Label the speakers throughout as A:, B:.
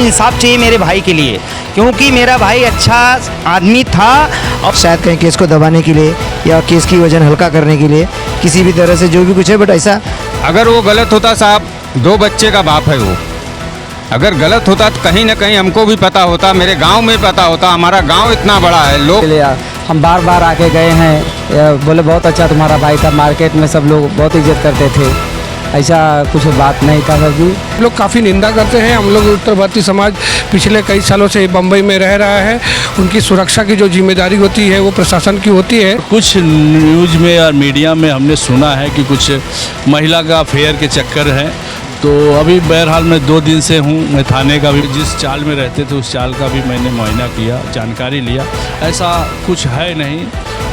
A: इंसाफ चाहिए मेरे भाई के लिए, क्योंकि मेरा भाई अच्छा आदमी था। और
B: शायद कहीं केस को दबाने के लिए या केस की वजन हल्का करने के लिए किसी भी तरह से जो भी कुछ है, बट ऐसा
C: अगर वो गलत होता साहब, 2 बच्चे का बाप है वो, अगर गलत होता तो कहीं ना कहीं हमको भी पता होता, मेरे गांव में पता होता। हमारा गांव इतना बड़ा है, लोग
D: हम बार बार आके गए हैं, बोले बहुत अच्छा तुम्हारा भाई था, मार्केट में सब लोग बहुत इज्जत करते थे, ऐसा कुछ बात नहीं था सर जी।
E: हम लोग काफ़ी निंदा करते हैं। हम लोग उत्तर भारतीय समाज पिछले कई सालों से बम्बई में रह रहा है, उनकी सुरक्षा की जो जिम्मेदारी होती है वो प्रशासन की होती है।
F: कुछ न्यूज़ में और मीडिया में हमने सुना है कि कुछ महिला का अफेयर के चक्कर है, तो अभी बहरहाल मैं 2 दिन से हूँ। मैं थाने का भी, जिस चाल में रहते थे उस चाल का भी मैंने मुआयना किया, जानकारी लिया, ऐसा कुछ है नहीं।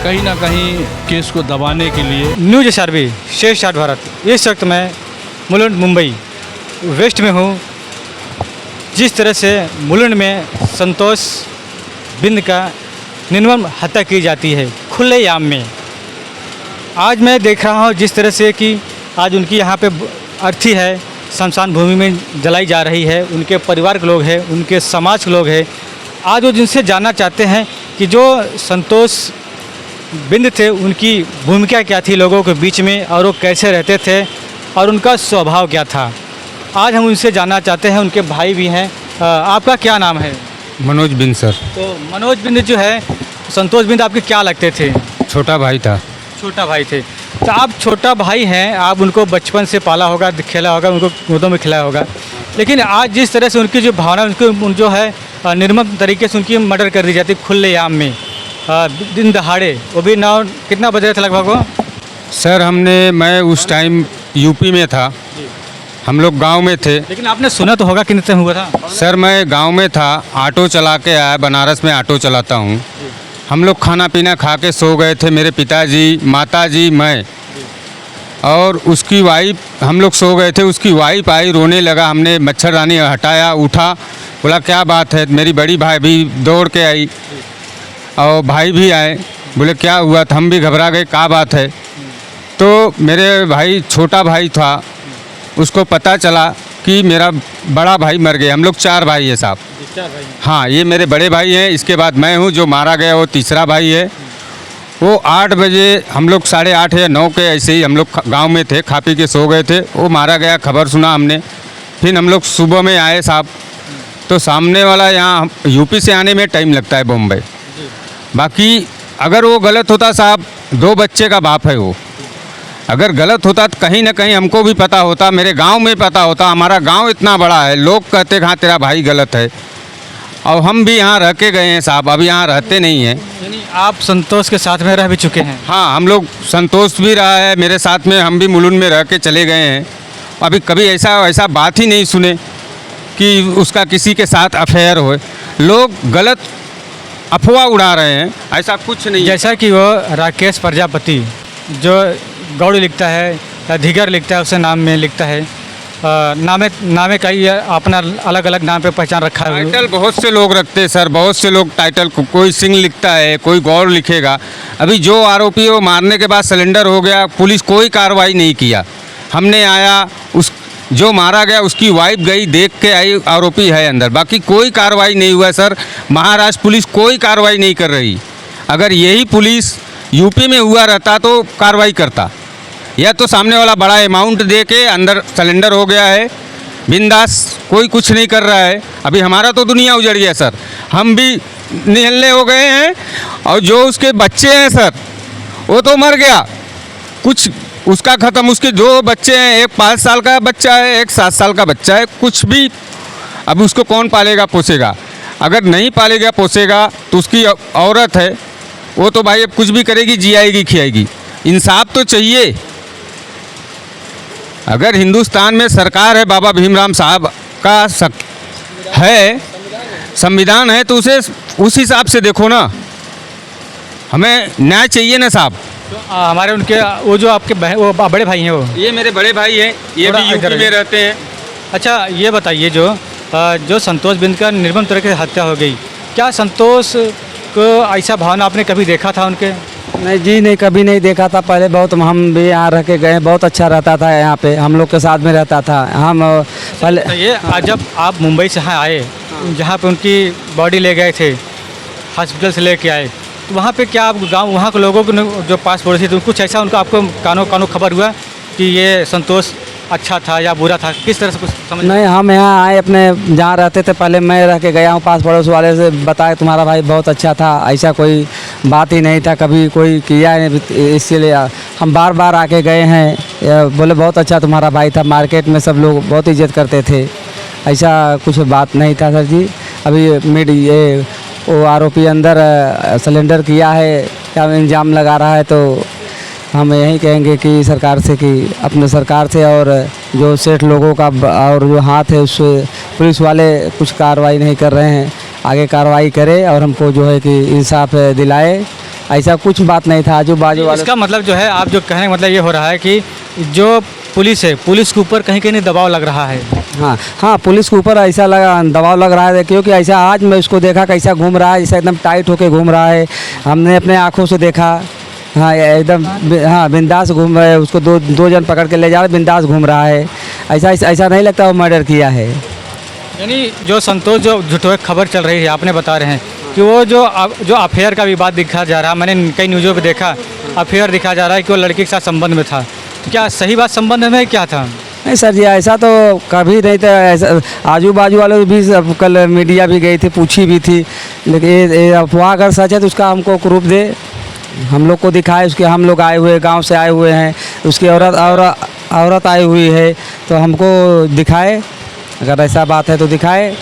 F: कहीं ना कहीं केस को दबाने के लिए
G: न्यूज SRB शेष शाट भारत। इस वक्त मैं मुलुंड मुंबई वेस्ट में हूँ। जिस तरह से मुलुंड में संतोष बिंद का निर्मम हत्या की जाती है खुलेआम में, आज मैं देख रहा हूँ जिस तरह से कि आज उनकी यहाँ पे अर्थी है, शमशान भूमि में जलाई जा रही है। उनके परिवार के लोग हैं, उनके समाज के लोग हैं। आज वो जिनसे जानना चाहते हैं कि जो संतोष बिंद थे उनकी भूमिका क्या थी लोगों के बीच में, और वो कैसे रहते थे और उनका स्वभाव क्या था। आज हम उनसे जानना चाहते हैं। उनके भाई भी हैं। आपका क्या नाम है?
C: मनोज बिंद सर।
G: तो मनोज बिंद जो है, संतोष बिंद आपके क्या लगते थे?
C: छोटा भाई था।
G: छोटा भाई थे। तो आप छोटा भाई हैं, आप उनको बचपन से पाला होगा, खेला होगा, उनको गोदों में खिलाया होगा, लेकिन आज जिस तरह से उनकी जो भावना, उनको जो है निर्मम तरीके से उनकी मर्डर कर दी जाती खुलेआम में, दिन दहाड़े, वो भी ना कितना बजे थे लगभग वो?
C: सर मैं उस टाइम यूपी में था, हम लोग गांव में थे।
G: लेकिन आपने सुना तो होगा कितने हुआ था?
C: सर मैं गांव में था, ऑटो चला के आया, बनारस में ऑटो चलाता हूँ। हम लोग खाना पीना खा के सो गए थे, मेरे पिताजी, माताजी, मैं और उसकी वाइफ। हम लोग सो गए थे, उसकी वाइफ आई, रोने लगा। हमने मच्छरदानी हटाया, उठा, बोला क्या बात है। मेरी बड़ी भाई भी दौड़ के आई और भाई भी आए, बोले क्या हुआ। तो हम भी घबरा गए, क्या बात है। तो मेरे भाई, छोटा भाई था, उसको पता चला कि मेरा बड़ा भाई मर गया। हम लोग 4 भाई है साहब। हाँ, ये मेरे बड़े भाई हैं, इसके बाद मैं हूँ, जो मारा गया वो तीसरा भाई है। वो 8 बजे, हम लोग 8:30 या 9 के ऐसे ही हम लोग गांव में थे, खा पी के सो गए थे। वो मारा गया, खबर सुना हमने। फिर हम लोग सुबह में आए साहब, तो सामने वाला, यहाँ यूपी से आने में टाइम लगता है बम्बई। बाकी अगर वो गलत होता साहब, 2 बच्चे का बाप है वो, अगर गलत होता तो कहीं ना कहीं हमको भी पता होता, मेरे गांव में पता होता। हमारा गांव इतना बड़ा है, लोग कहते हाँ तेरा भाई गलत है, और हम भी यहाँ रह के गए हैं साहब, अभी यहाँ रहते नहीं हैं।
G: यानी आप संतोष के साथ में रह भी चुके हैं?
C: हाँ, हम लोग, संतोष भी रहा है मेरे साथ में, हम भी मुलुंड में रह के चले गए हैं। अभी कभी ऐसा बात ही नहीं सुने कि उसका किसी के साथ अफेयर हो। लोग गलत अफवाह उड़ा रहे हैं, ऐसा कुछ नहीं।
G: जैसा कि वो राकेश प्रजापति, जो गौड़ लिखता है या धिगर लिखता है, उसे नाम में लिखता है, नामे का ही अपना अलग अलग नाम पे पहचान रखा है।
C: टाइटल बहुत से लोग रखते हैं सर, बहुत से लोग टाइटल, कोई सिंह लिखता है, कोई गौर लिखेगा। अभी जो आरोपी वो मारने के बाद सिलेंडर हो गया, पुलिस कोई कार्रवाई नहीं किया। हमने आया, उस जो मारा गया उसकी वाइफ गई, देख के आई, आरोपी है अंदर, बाकी कोई कार्रवाई नहीं हुआ सर। महाराष्ट्र पुलिस कोई कार्रवाई नहीं कर रही। अगर यही पुलिस यूपी में हुआ रहता तो कार्रवाई करता, या तो सामने वाला बड़ा अमाउंट दे के अंदर सिलेंडर हो गया है, बिंदास, कोई कुछ नहीं कर रहा है। अभी हमारा तो दुनिया उजड़ गया सर, हम भी निहल्ले हो गए हैं। और जो उसके बच्चे हैं सर, वो तो मर गया, कुछ उसका ख़त्म। उसके जो बच्चे हैं, एक 5 साल का बच्चा है, एक 7 साल का बच्चा है, कुछ भी। अब उसको कौन पालेगा पोसेगा? अगर नहीं पालेगा पोसेगा तो उसकी औरत है, वो तो भाई अब कुछ भी करेगी, जियाएगी, खियाएगी। इंसाफ तो चाहिए। अगर हिंदुस्तान में सरकार है, बाबा भीमराव साहब का है, संविधान है, तो उसे उस हिसाब से देखो ना। हमें न्याय चाहिए ना साहब।
G: तो हमारे उनके वो जो आपके वो बड़े भाई हैं, वो
C: ये मेरे बड़े भाई हैं, ये भी यूपी में रहते हैं।
G: अच्छा, ये बताइए, जो संतोष बिंद का निर्मम तरीके से हत्या हो गई, क्या संतोष को ऐसा भावना आपने कभी देखा था उनके?
D: नहीं जी, नहीं, कभी नहीं देखा था। पहले बहुत हम भी यहाँ रह के गए, बहुत अच्छा रहता था यहाँ पे, हम लोग के साथ में रहता था। हम पहले
G: तो ये आज जब आप मुंबई से यहाँ आए जहाँ पे उनकी बॉडी ले गए थे, हॉस्पिटल से लेके आए, तो वहाँ पे क्या आप गाँव वहाँ के लोगों को जो पास पड़ोसी थे कुछ ऐसा उनको आपको कानों खबर हुआ कि ये संतोष अच्छा था या बुरा था, किस तरह से कुछ समझ?
D: नहीं, हम यहाँ आए अपने जहाँ रहते थे पहले, मैं रह के गया हूँ, पास पड़ोस वाले से बताया तुम्हारा भाई बहुत अच्छा था, ऐसा कोई बात ही नहीं था, कभी कोई किया नहीं, इसीलिए हम बार बार आके गए हैं। बोले बहुत अच्छा तुम्हारा भाई था, मार्केट में सब लोग बहुत इज्जत करते थे, ऐसा कुछ बात नहीं था सर जी। अभी ये वो आरोपी अंदर सिलेंडर किया है, क्या इल्ज़ाम लगा रहा है, तो हम यही कहेंगे कि सरकार से, कि अपने सरकार से और जो सेठ लोगों का और जो हाथ है उससे पुलिस वाले कुछ कार्रवाई नहीं कर रहे हैं, आगे कार्रवाई करे और हमको जो है कि इंसाफ दिलाए। ऐसा कुछ बात नहीं था आजू बाजू वाले।
G: इसका मतलब जो है, आप जो कहने का मतलब ये हो रहा है कि जो पुलिस है, पुलिस के ऊपर कहीं कहीं दबाव लग रहा है।
D: हाँ, पुलिस के ऊपर ऐसा दबाव लग रहा है, क्योंकि ऐसा आज मैं उसको देखा कैसा घूम रहा है, ऐसा एकदम टाइट होके घूम रहा है, हमने अपने आँखों से देखा। हाँ, एकदम हाँ बिंदास घूम रहे हैं, उसको दो जन पकड़ के ले जा रहे, बिंदास घूम रहा है, ऐसा नहीं लगता वो मर्डर किया है।
G: यानी जो संतोष जो झूठो खबर चल रही है, आपने बता रहे हैं कि वो जो अफेयर का विवाद दिखा जा रहा, मैंने कई न्यूज़ों पे देखा, अफेयर दिखा जा रहा है कि वो लड़की के साथ संबंध में था, तो क्या सही बात संबंध में क्या था?
D: नहीं सर जी, ऐसा तो कभी नहीं था। ऐसा आजू बाजू वाले भी कल मीडिया भी गई थी, पूछी भी थी, लेकिन ये अफवाह अगर सच है तो उसका हमको प्रूफ दे, हम लोग को दिखाए। उसके हम लोग आए हुए, गांव से आए हुए हैं, उसकी औरत आई हुई है, तो हमको दिखाए, अगर ऐसा बात है तो दिखाए।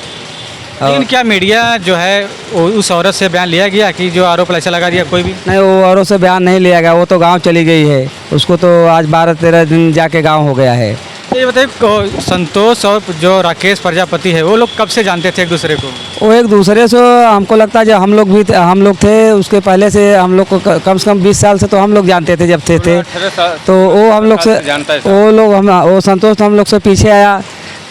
G: लेकिन क्या मीडिया जो है उस औरत से बयान लिया गया कि जो आरोप ऐसा लगा दिया? कोई भी
D: नहीं, वो औरत से बयान नहीं लिया गया, वो तो गांव चली गई है, उसको तो आज 12-13 दिन जाके गांव हो गया है।
G: तो ये बताइए, संतोष और जो राकेश प्रजापति है वो लोग कब से जानते थे एक दूसरे को?
D: वो एक दूसरे से, हमको लगता है जब हम लोग थे उसके पहले से, हम लोग को कम से कम 20 साल से तो हम लोग जानते थे जब थे तो वो हम लोग से, वो संतोष हम लोग से पीछे आया,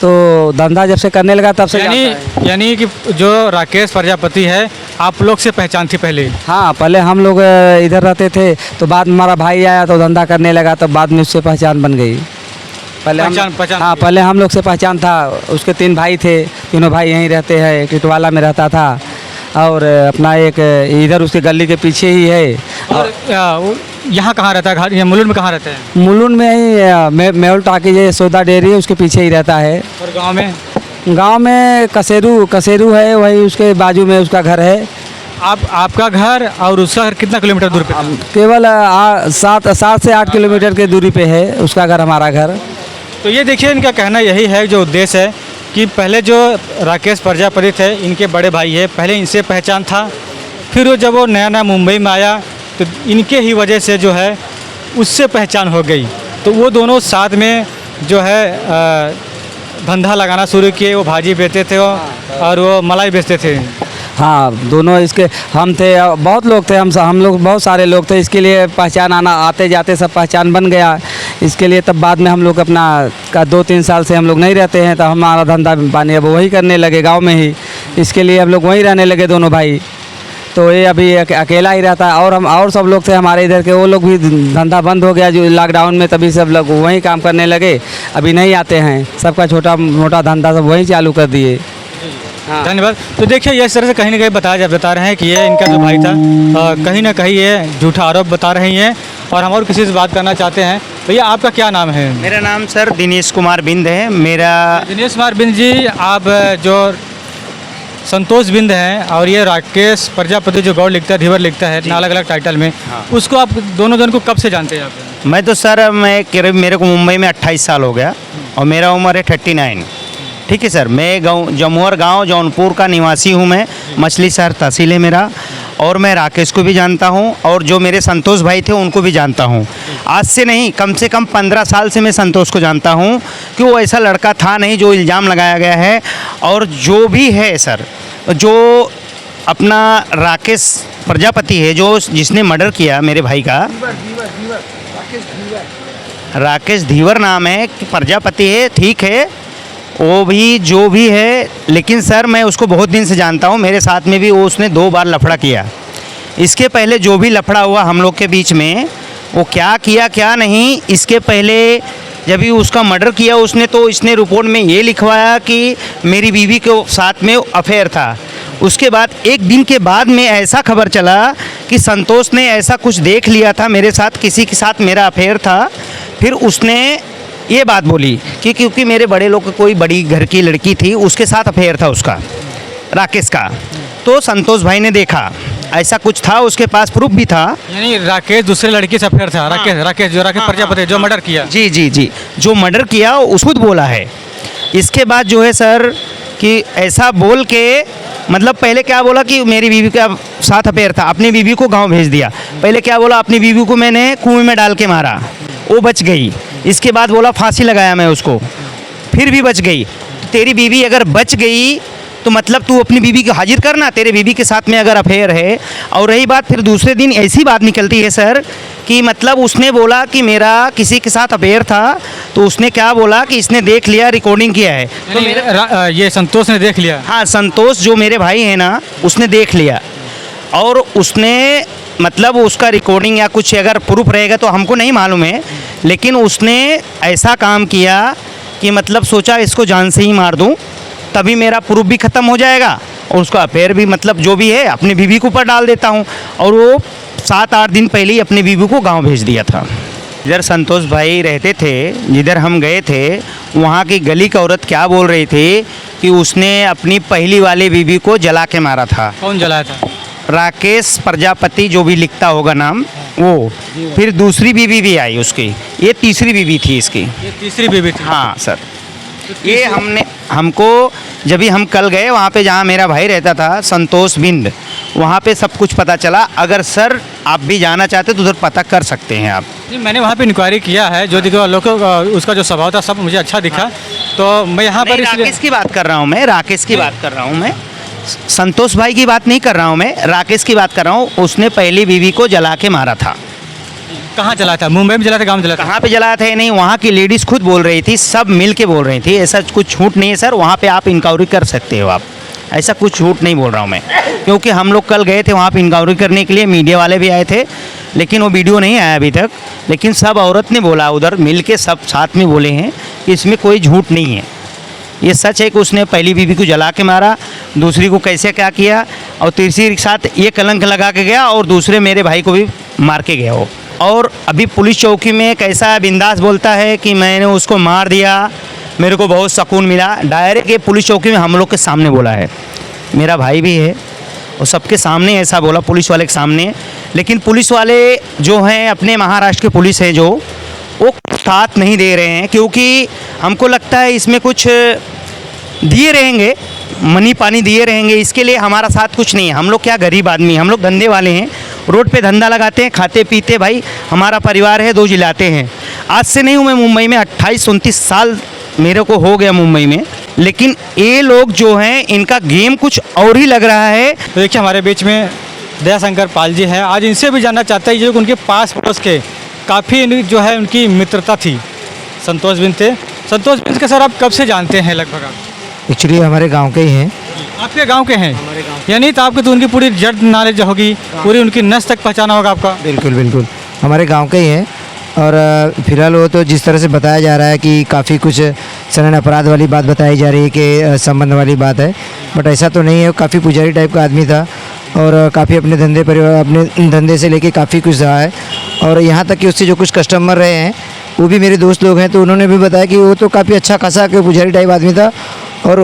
D: तो धंधा जब से करने लगा तब से
G: यानी कि जो राकेश प्रजापति है आप लोग से पहचान थी पहले?
D: हाँ, पहले हम लोग इधर रहते थे, तो बाद में हमारा भाई आया तो धंधा करने लगा, तो बाद में उससे पहचान बन गई।
G: पहचान
D: हाँ, पहले हम लोग से पहचान था। उसके 3 भाई थे, तीनों भाई यहीं रहते हैं, टिटवाला में रहता था, और अपना एक इधर उसके गली के पीछे ही है।
G: और यहाँ कहाँ रहता है घर? यहाँ मुलुंड में कहाँ रहते हैं?
D: मुलुंड में ही मेहुल टाकी है, सोदा डेयरी है, उसके पीछे ही रहता है।
G: और गांव में
D: कसेरू है, वही उसके बाजू में उसका घर है।
G: आपका घर और उसका घर कितना किलोमीटर दूर पे?
D: केवल 7 से 8 किलोमीटर की दूरी पे है उसका घर, हमारा घर।
G: तो ये देखिए, इनका कहना यही है, जो उद्देश्य है कि पहले जो राकेश प्रजापति थे, इनके बड़े भाई है, पहले इनसे पहचान था, फिर वो जब वो नया मुंबई में आया तो इनके ही वजह से जो है उससे पहचान हो गई, तो वो दोनों साथ में जो है धंधा लगाना शुरू किए। वो भाजी बेचते थे और वो मलाई बेचते थे।
D: हाँ, दोनों इसके हम थे, बहुत लोग थे, हम लोग बहुत सारे लोग थे, इसके लिए पहचान आते जाते सब पहचान बन गया। इसके लिए तब बाद में हम लोग अपना 2-3 साल से हम लोग नहीं रहते हैं, तो हमारा धंधा पानी अब वही करने लगे गांव में ही, इसके लिए हम लोग वहीं रहने लगे दोनों भाई। तो ये अभी अकेला ही रहता है, और सब लोग थे हमारे इधर के, वो लोग भी धंधा बंद हो गया जो लॉकडाउन में, तभी सब लोग वहीं काम करने लगे, अभी नहीं आते हैं, सबका छोटा मोटा धंधा सब वहीं चालू कर दिए।
G: हाँ। धन्यवाद। तो देखिए, ये इस तरह से कहीं ना कहीं बता रहे हैं कि ये इनका जो भाई था, कहीं ना कहीं ये झूठा आरोप बता रहे हैं। और हम और किसी से बात करना चाहते हैं। भैया, आपका क्या नाम है?
A: मेरा नाम सर दिनेश कुमार बिंद है।
G: दिनेश कुमार बिंद जी, आप जो संतोष बिंद हैं और ये राकेश प्रजापति जो गौड़ लिखता है, धीवर लिखता है, अलग अलग टाइटल में, हाँ। उसको आप दोनों जन को कब से जानते हैं आप?
A: मैं तो सर मेरे को मुंबई में 28 साल हो गया और मेरा उम्र है 39। ठीक है सर। मैं जमुहर गांव जौनपुर का निवासी हूं। मैं मछली शहर तहसील है मेरा। और मैं राकेश को भी जानता हूं और जो मेरे संतोष भाई थे उनको भी जानता हूं। आज से नहीं, कम से कम 15 साल से मैं संतोष को जानता हूं कि वो ऐसा लड़का था नहीं जो इल्ज़ाम लगाया गया है। और जो भी है सर, जो अपना राकेश प्रजापति है जो जिसने मर्डर किया मेरे भाई का, राकेश धीवर नाम है, प्रजापति है, ठीक है, वो भी जो भी है, लेकिन सर मैं उसको बहुत दिन से जानता हूँ। मेरे साथ में भी वो उसने 2 बार लफड़ा किया। इसके पहले जो भी लफड़ा हुआ हम लोग के बीच में, वो क्या किया क्या नहीं, इसके पहले जब ही उसका मर्डर किया उसने, तो इसने रिपोर्ट में ये लिखवाया कि मेरी बीवी के साथ में अफेयर था। उसके बाद एक दिन के बाद में ऐसा खबर चला कि संतोष ने ऐसा कुछ देख लिया था मेरे साथ, किसी के साथ मेरा अफेयर था। फिर उसने ये बात बोली कि क्योंकि मेरे बड़े लोग की कोई बड़ी घर की लड़की थी, उसके साथ अफेयर था उसका, राकेश का। तो संतोष भाई ने देखा ऐसा कुछ था, उसके पास प्रूफ भी था।
G: यानी राकेश दूसरे लड़के से अफेयर था। राकेश प्रजापति जो मर्डर किया।
A: जी जी जी, जो मर्डर किया उस खुद बोला है। इसके बाद जो है सर कि ऐसा बोल के, मतलब पहले क्या बोला कि मेरी बीवी के साथ अफेयर था, अपनी बीवी को गांव भेज दिया। पहले क्या बोला, अपनी बीवी को मैंने कुएं में डाल के मारा, वो बच गई। इसके बाद बोला फांसी लगाया मैं उसको, फिर भी बच गई। तेरी बीवी अगर बच गई तो मतलब तू अपनी बीवी को हाजिर करना, तेरे बीवी के साथ में अगर अफेयर है। और रही बात, फिर दूसरे दिन ऐसी बात निकलती है सर कि मतलब उसने बोला कि मेरा किसी के साथ अफेयर था, तो उसने क्या बोला कि इसने देख लिया, रिकॉर्डिंग किया है। तो
G: ये संतोष ने देख लिया।
A: हाँ, संतोष जो मेरे भाई हैं ना, उसने देख लिया। और उसने मतलब उसका रिकॉर्डिंग या कुछ अगर प्रूफ रहेगा तो हमको नहीं मालूम है, लेकिन उसने ऐसा काम किया कि मतलब सोचा इसको जान से ही मार दूं, तभी मेरा प्रूफ भी ख़त्म हो जाएगा और उसका अफेयर भी मतलब जो भी है अपनी बीवी के ऊपर डाल देता हूं। और वो 7-8 दिन पहले ही अपनी बीवी को गांव भेज दिया था। इधर संतोष भाई रहते थे, जिधर हम गए थे, वहाँ की गली की औरत क्या बोल रही थी कि उसने अपनी पहली वाली बीवी को जला के मारा था।
G: कौन जलाया था?
A: राकेश प्रजापति जो भी लिखता होगा नाम, वो। फिर दूसरी बीवी भी आई उसकी, ये तीसरी बीवी थी इसकी।
G: ये तीसरी बीवी थी।
A: हाँ सर, ये हमको जब भी हम कल गए वहाँ पे जहाँ मेरा भाई रहता था, संतोष बिंद, वहाँ पे सब कुछ पता चला। अगर सर आप भी जाना चाहते तो उधर पता कर सकते हैं आप।
G: नहीं, मैंने वहाँ पे इंक्वायरी किया है, जो दिखा लोगों का उसका जो स्वभाव था सब मुझे अच्छा दिखा। तो मैं यहाँ पर
A: राकेश की बात कर रहा हूँ मैं, राकेश की बात कर रहा हूँ मैं, संतोष भाई की बात नहीं कर रहा हूँ मैं, राकेश की बात कर रहा हूँ। उसने पहली बीवी को जला के मारा था।
G: कहाँ जलाया था? मुंबई में जलाया था, गाँव में जलाया था?
A: कहाँ पे जलाया था ये नहीं, वहाँ की लेडीज़ खुद बोल रही थी, सब मिल के बोल रही थी। ऐसा कुछ झूठ नहीं है सर, वहाँ पे आप इंक्वायरी कर सकते हो आप। ऐसा कुछ झूठ नहीं बोल रहा हूँ मैं, क्योंकि हम लोग कल गए थे वहाँ पे इंक्वायरी करने के लिए, मीडिया वाले भी आए थे, लेकिन वो वीडियो नहीं आया अभी तक। लेकिन सब औरत ने बोला, उधर मिल के सब साथ में बोले हैं कि इसमें कोई झूठ नहीं है। ये सच है कि उसने पहली बीवी को जला के मारा, दूसरी को कैसे क्या किया, और तीसरी के साथ ये कलंक लगा के गया, और दूसरे मेरे भाई को भी मार के गया वो। और अभी पुलिस चौकी में कैसा बिंदास बोलता है कि मैंने उसको मार दिया, मेरे को बहुत सुकून मिला। डायरेक्ट ये पुलिस चौकी में हम लोग के सामने बोला है, मेरा भाई भी है और सबके सामने ऐसा बोला, पुलिस वाले के सामने। लेकिन पुलिस वाले जो हैं अपने महाराष्ट्र के पुलिस हैं, जो वो साथ नहीं दे रहे हैं, क्योंकि हमको लगता है इसमें कुछ दिए रहेंगे, मनी पानी दिए रहेंगे। इसके लिए हमारा साथ कुछ नहीं है। हम लोग क्या गरीब आदमी, हम लोग धंधे वाले हैं, रोड पे धंधा लगाते हैं, खाते पीते, भाई हमारा परिवार है, 2 जिलाते हैं। आज से नहीं हूँ मैं मुंबई में, 28-29 साल मेरे को हो गया मुंबई में। लेकिन ये लोग जो हैं, इनका गेम कुछ और ही लग रहा है।
G: तो देखिए हमारे बीच में दयाशंकर पाल जी हैं। आज इनसे भी जानना चाहते हैं, जो उनके पास पड़ोस के काफ़ी जो है उनकी मित्रता थी। संतोष बिंद थे। संतोष बिंद के सर आप कब से जानते हैं लगभग आप?
B: एक्चुअली हमारे गांव के ही हैं।
G: आपके गांव के हैं? यानी तो आपको तो उनकी पूरी जड़ नॉलेज होगी, पूरी उनकी नस तक पहचाना होगा आपका।
B: बिल्कुल बिल्कुल, हमारे गांव के ही हैं। और फिलहाल वो तो जिस तरह से बताया जा रहा है कि काफ़ी कुछ सनन अपराध वाली बात बताई जा रही है कि संबंध वाली बात है, बट ऐसा तो नहीं है। काफ़ी पुजारी टाइप का आदमी था और काफ़ी अपने धंधे परिवार, अपने धंधे से लेके काफ़ी कुछ रहा है। और यहाँ तक कि उससे जो कुछ कस्टमर रहे हैं वो भी मेरे दोस्त लोग हैं, तो उन्होंने भी बताया कि वो तो काफ़ी अच्छा खासा के पुजारी टाइप आदमी था और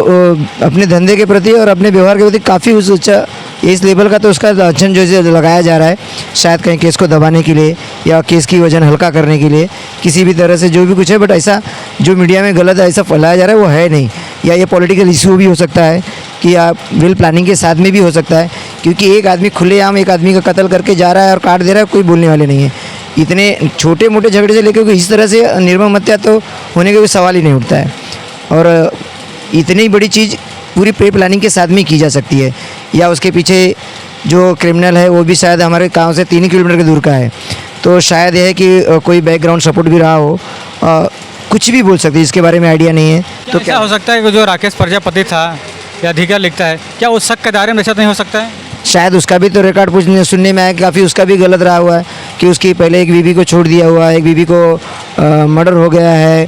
B: अपने धंधे के प्रति और अपने व्यवहार के प्रति काफ़ी उस अच्छा इस लेवल का तो उसका अध्ययन जो लगाया जा रहा है, शायद कहीं केस को दबाने के लिए या केस की वजन हल्का करने के लिए, किसी भी तरह से जो भी कुछ है। बट ऐसा जो मीडिया में गलत ऐसा फैलाया जा रहा है वो है नहीं। या ये पॉलिटिकल इशू भी हो सकता है कि आप वेल प्लानिंग के साथ में भी हो सकता है, क्योंकि एक आदमी खुलेआम एक आदमी का कत्ल करके जा रहा है और काट दे रहा है, कोई बोलने वाले नहीं है। इतने छोटे मोटे झगड़े से लेकर इस तरह से निर्मम हत्या तो होने का कोई सवाल ही नहीं उठता है। और इतनी बड़ी चीज़ पूरी प्री प्लानिंग के साथ में की जा सकती है। या उसके पीछे जो क्रिमिनल है वो भी शायद हमारे गांव से 3 किलोमीटर की दूर का है, तो शायद यह है कि कोई बैकग्राउंड सपोर्ट भी रहा हो। कुछ भी बोल सकते हैं, इसके बारे में आइडिया नहीं है।
G: तो क्या हो सकता है कि जो राकेश प्रजापति था या अधिकार लिखता है, क्या उस शक के दायरे में ऐसा नहीं हो सकता है?
B: शायद उसका भी तो रिकॉर्ड पूछने सुनने में आया कि काफ़ी उसका भी गलत रहा हुआ है कि उसकी पहले एक बीवी को छोड़ दिया हुआ है, एक बीवी को मर्डर हो गया है,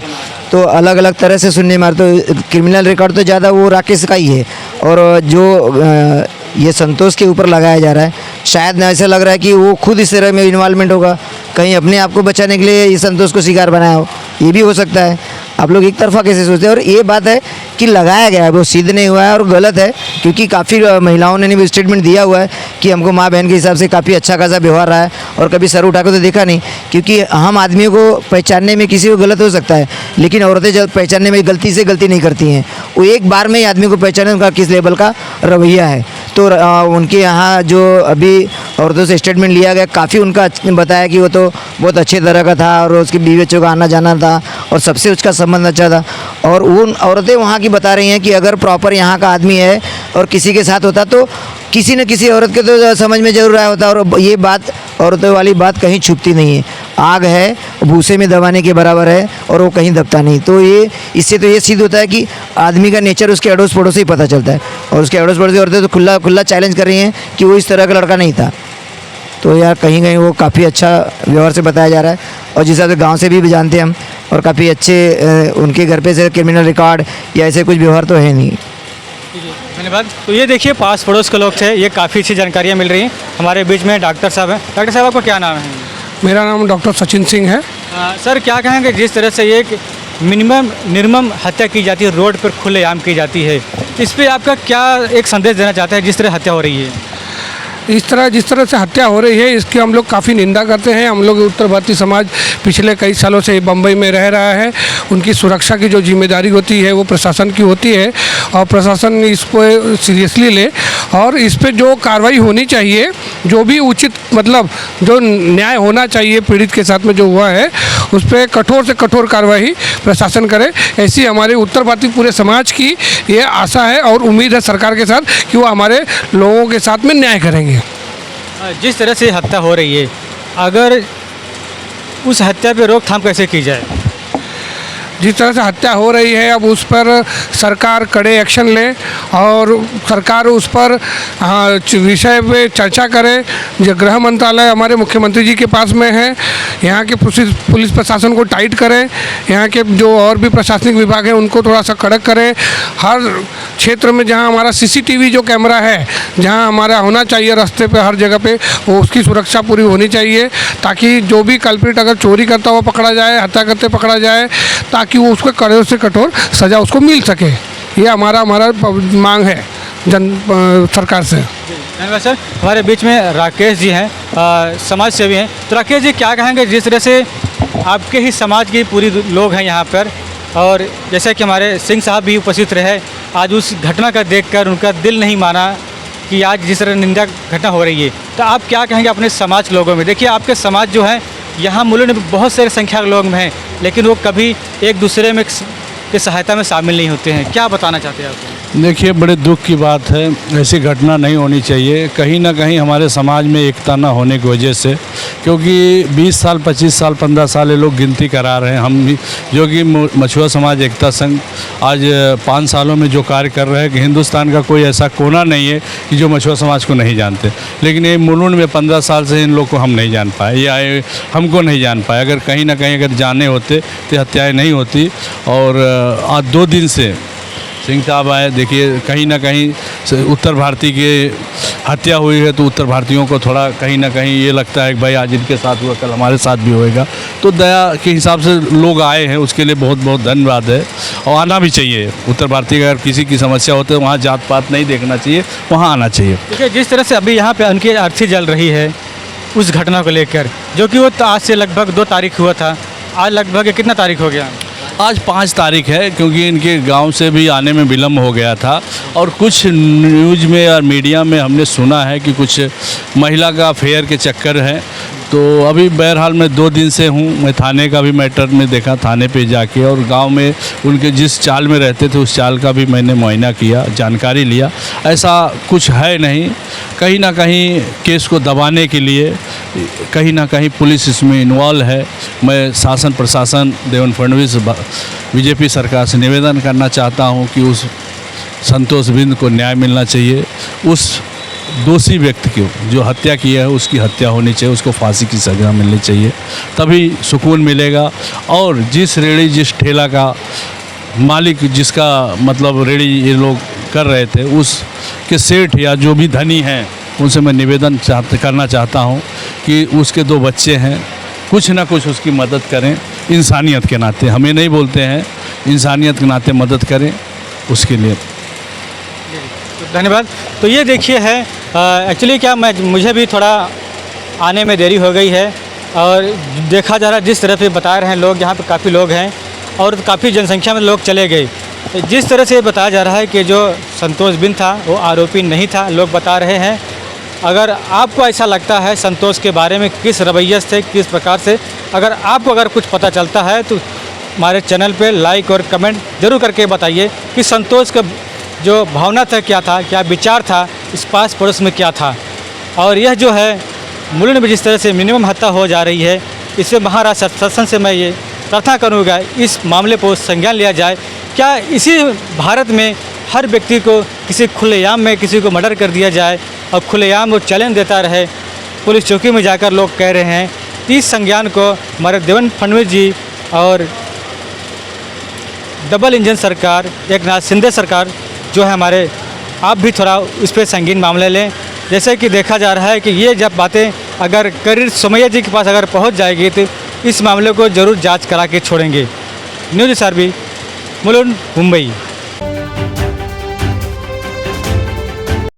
B: तो अलग अलग तरह से सुनने में तो क्रिमिनल रिकॉर्ड तो ज़्यादा वो राकेश का ही है। और जो ये संतोष के ऊपर लगाया जा रहा है, शायद ऐसा लग रहा है कि वो खुद इस तरह में इन्वॉल्वमेंट होगा, कहीं अपने आप को बचाने के लिए ये संतोष को शिकार बनाया हो, ये भी हो सकता है। आप लोग एक तरफा कैसे सोचते हैं? और ये बात है कि लगाया गया है वो सिद्ध नहीं हुआ है और गलत है, क्योंकि काफ़ी महिलाओं ने भी स्टेटमेंट दिया हुआ है कि हमको माँ बहन के हिसाब से काफ़ी अच्छा खासा व्यवहार रहा है और कभी सर उठा के तो देखा नहीं। क्योंकि हम आदमियों को पहचानने में किसी को गलत हो सकता है, लेकिन औरतें जब पहचानने में गलती से गलती नहीं करती हैं, वो एक बार में ही आदमी को पहचाने उनका किस लेवल का रवैया है। तो उनके यहाँ जो अभी औरतों से स्टेटमेंट लिया गया, काफ़ी उनका बताया कि वो तो बहुत अच्छे तरह का था और उसके बीवी बच्चों का आना जाना था और सबसे उसका संबंध अच्छा था। और उन औरतें वहाँ की बता रही हैं कि अगर प्रॉपर यहाँ का आदमी है और किसी के साथ होता तो किसी न किसी औरत के तो समझ में जरूर आया होता। और ये बात, औरतों वाली बात कहीं छुपती नहीं है, आग है भूसे में दबाने के बराबर है और वो कहीं दबता नहीं। तो ये इससे तो ये सिद्ध होता है कि आदमी का नेचर उसके अड़ोस पड़ोस से ही पता चलता है। और उसके अड़ोस पड़ोस की औरतें तो खुला चैलेंज कर रही हैं कि वो इस तरह का लड़का नहीं था। तो यार कहीं कहीं वो काफ़ी अच्छा व्यवहार से बताया जा रहा है। और जिस हिसाब से गाँव से भी जानते हैं हम, और काफ़ी अच्छे उनके घर पे से क्रिमिनल रिकॉर्ड या ऐसे कुछ व्यवहार तो है नहीं।
G: धन्यवाद। तो ये देखिए पास पड़ोस के लोग थे, ये काफ़ी अच्छी जानकारियाँ मिल रही हैं। हमारे बीच में डॉक्टर साहब हैं। डॉक्टर साहब आपका क्या नाम है?
E: मेरा नाम डॉक्टर सचिन सिंह है।
G: सर क्या कहेंगे, जिस तरह से ये निर्मम हत्या की जाती है, रोड पर खुलेआम की जाती है, इस पर आपका क्या एक संदेश देना चाहते हैं जिस तरह हत्या हो रही है?
E: जिस तरह से हत्या हो रही है, इसकी हम लोग काफ़ी निंदा करते हैं। हम लोग उत्तर भारतीय समाज पिछले कई सालों से बम्बई में रह रहा है। उनकी सुरक्षा की जो जिम्मेदारी होती है वो प्रशासन की होती है और प्रशासन इसको सीरियसली ले और इस पे जो कार्रवाई होनी चाहिए, जो भी उचित मतलब जो न्याय होना चाहिए पीड़ित के साथ में जो हुआ है, उस पर कठोर से कठोर कार्रवाई प्रशासन करे, ऐसी हमारे उत्तर भारतीय पूरे समाज की ये आशा है और उम्मीद है सरकार के साथ कि वो हमारे लोगों के साथ में न्याय करेंगे।
G: जिस तरह से हत्या हो रही है, अगर उस हत्या पे रोकथाम कैसे की जाए?
E: जिस तरह से हत्या हो रही है, अब उस पर सरकार कड़े एक्शन ले और सरकार उस पर विषय पे चर्चा करे। जो गृह मंत्रालय हमारे मुख्यमंत्री जी के पास में है, यहाँ के पुलिस प्रशासन को टाइट करें, यहाँ के जो और भी प्रशासनिक विभाग हैं उनको थोड़ा सा कड़क करें। हर क्षेत्र में जहाँ हमारा CCTV जो कैमरा है, जहाँ हमारा होना चाहिए रास्ते पे हर जगह पे, वो उसकी सुरक्षा पूरी होनी चाहिए ताकि जो भी कल्प्रिट अगर चोरी करता हुआ पकड़ा जाए, हत्या करते पकड़ा जाए, ताकि वो उसको कड़े से कठोर सज़ा उसको मिल सके। ये हमारा मांग है सरकार से।
G: धन्यवाद सर। हमारे बीच में राकेश जी हैं, समाज सेवी हैं। तो राकेश जी क्या कहेंगे, जिस तरह से आपके ही समाज के पूरी लोग हैं यहाँ पर, और जैसे कि हमारे सिंह साहब भी उपस्थित रहे, आज उस घटना का देखकर उनका दिल नहीं माना कि आज जिस तरह निंदा घटना हो रही है, तो आप क्या कहेंगे अपने समाज के लोगों में? देखिए आपके समाज जो है यहाँ मुल्क में बहुत सारे संख्या के लोग हैं, लेकिन वो कभी एक दूसरे में की सहायता में शामिल नहीं होते हैं। क्या बताना चाहते हैं आप?
F: देखिए, बड़े दुख की बात है, ऐसी घटना नहीं होनी चाहिए। कहीं ना कहीं हमारे समाज में एकता ना होने की वजह से, क्योंकि 20 साल 25 साल 15 साल ये लोग गिनती करा रहे हैं। हम भी जो कि मछुआ समाज एकता संघ आज 5 सालों में जो कार्य कर रहे हैं कि हिंदुस्तान का कोई ऐसा कोना नहीं है कि जो मछुआ समाज को नहीं जानते। लेकिन ये मुलुंड में 15 साल से इन लोग को हम नहीं जान पाए, या हमको नहीं जान पाए। अगर कहीं ना कहीं अगर जाने होते तो हत्याएँ नहीं होती। और आज 2 दिन से सिंह साहब आए, देखिए कहीं ना कहीं उत्तर भारतीय की हत्या हुई है, तो उत्तर भारतीयों को थोड़ा कहीं ना कहीं ये लगता है कि भाई आज इनके साथ हुआ कल हमारे साथ भी होएगा। तो दया के हिसाब से लोग आए हैं, उसके लिए बहुत बहुत धन्यवाद है। और आना भी चाहिए उत्तर भारतीय, अगर किसी की समस्या होती है वहाँ जात पात नहीं देखना चाहिए, वहाँ आना चाहिए।
G: देखिए जिस तरह से अभी यहाँ पे उनकी अर्थी जल रही है उस घटना को लेकर, जो कि वो आज से लगभग 2 तारीख हुआ था, आज लगभग कितना तारीख हो गया?
F: आज 5 तारीख है, क्योंकि इनके गांव से भी आने में विलम्ब हो गया था। और कुछ न्यूज़ में और मीडिया में हमने सुना है कि कुछ महिला का अफेयर के चक्कर है। तो अभी बहरहाल मैं 2 दिन से हूँ, मैं थाने का भी मैटर में देखा, थाने पे जाके, और गांव में उनके जिस चाल में रहते थे उस चाल का भी मैंने मुआयना किया, जानकारी लिया। ऐसा कुछ है नहीं, कहीं ना कहीं केस को दबाने के लिए कहीं ना कहीं पुलिस इसमें इन्वॉल्व है। मैं शासन प्रशासन देवेंद्र फडणवीस बीजेपी सरकार से निवेदन करना चाहता हूँ कि उस संतोष बिंद को न्याय मिलना चाहिए। उस दोषी व्यक्ति को जो हत्या किया है उसकी हत्या होनी चाहिए, उसको फांसी की सज़ा मिलनी चाहिए, तभी सुकून मिलेगा। और जिस रेड़ी जिस ठेला का मालिक जिसका मतलब रेड़ी ये लोग कर रहे थे उसके सेठ या जो भी धनी हैं उनसे मैं निवेदन करना चाहता हूँ कि उसके 2 बच्चे हैं, कुछ ना कुछ उसकी मदद करें इंसानियत के नाते, हमें नहीं बोलते हैं, इंसानियत के नाते मदद करें उसके लिए।
G: धन्यवाद। तो ये देखिए है एक्चुअली क्या मुझे भी थोड़ा आने में देरी हो गई है और देखा जा रहा है जिस तरह से बता रहे हैं लोग, यहाँ पे काफ़ी लोग हैं और काफ़ी जनसंख्या में लोग चले गए। जिस तरह से बताया जा रहा है कि जो संतोष बिंद था वो आरोपी नहीं था, लोग बता रहे हैं। अगर आपको ऐसा लगता है संतोष के बारे में किस रवैये से, किस प्रकार से, अगर कुछ पता चलता है तो हमारे चैनल पे लाइक और कमेंट ज़रूर करके बताइए कि संतोष का जो भावना था क्या था, क्या विचार था, इस पास पड़ोस में क्या था। और यह जो है मुलुंड में जिस तरह से मिनिमम हत्या हो जा रही है, इससे महाराष्ट्र शासन से मैं ये प्रार्थना करूँगा इस मामले पर संज्ञान लिया जाए। क्या इसी भारत में हर व्यक्ति को किसी खुलेआम में किसी को मर्डर कर दिया जाए और खुलेआम वो चैलेंज देता रहे, पुलिस चौकी में जाकर लोग कह रहे हैं। इस संज्ञान को हमारे देवेंद्र फडणवीस जी और डबल इंजन सरकार, एकनाथ शिंदे सरकार जो है हमारे, आप भी थोड़ा इस पर संगीन मामले लें। जैसे कि देखा जा रहा है कि ये जब बातें अगर करीर सोमैया जी के पास अगर पहुंच जाएगी तो इस मामले को ज़रूर जांच करा के छोड़ेंगे। न्यूज़ सर्वी मुलुंड मुंबई।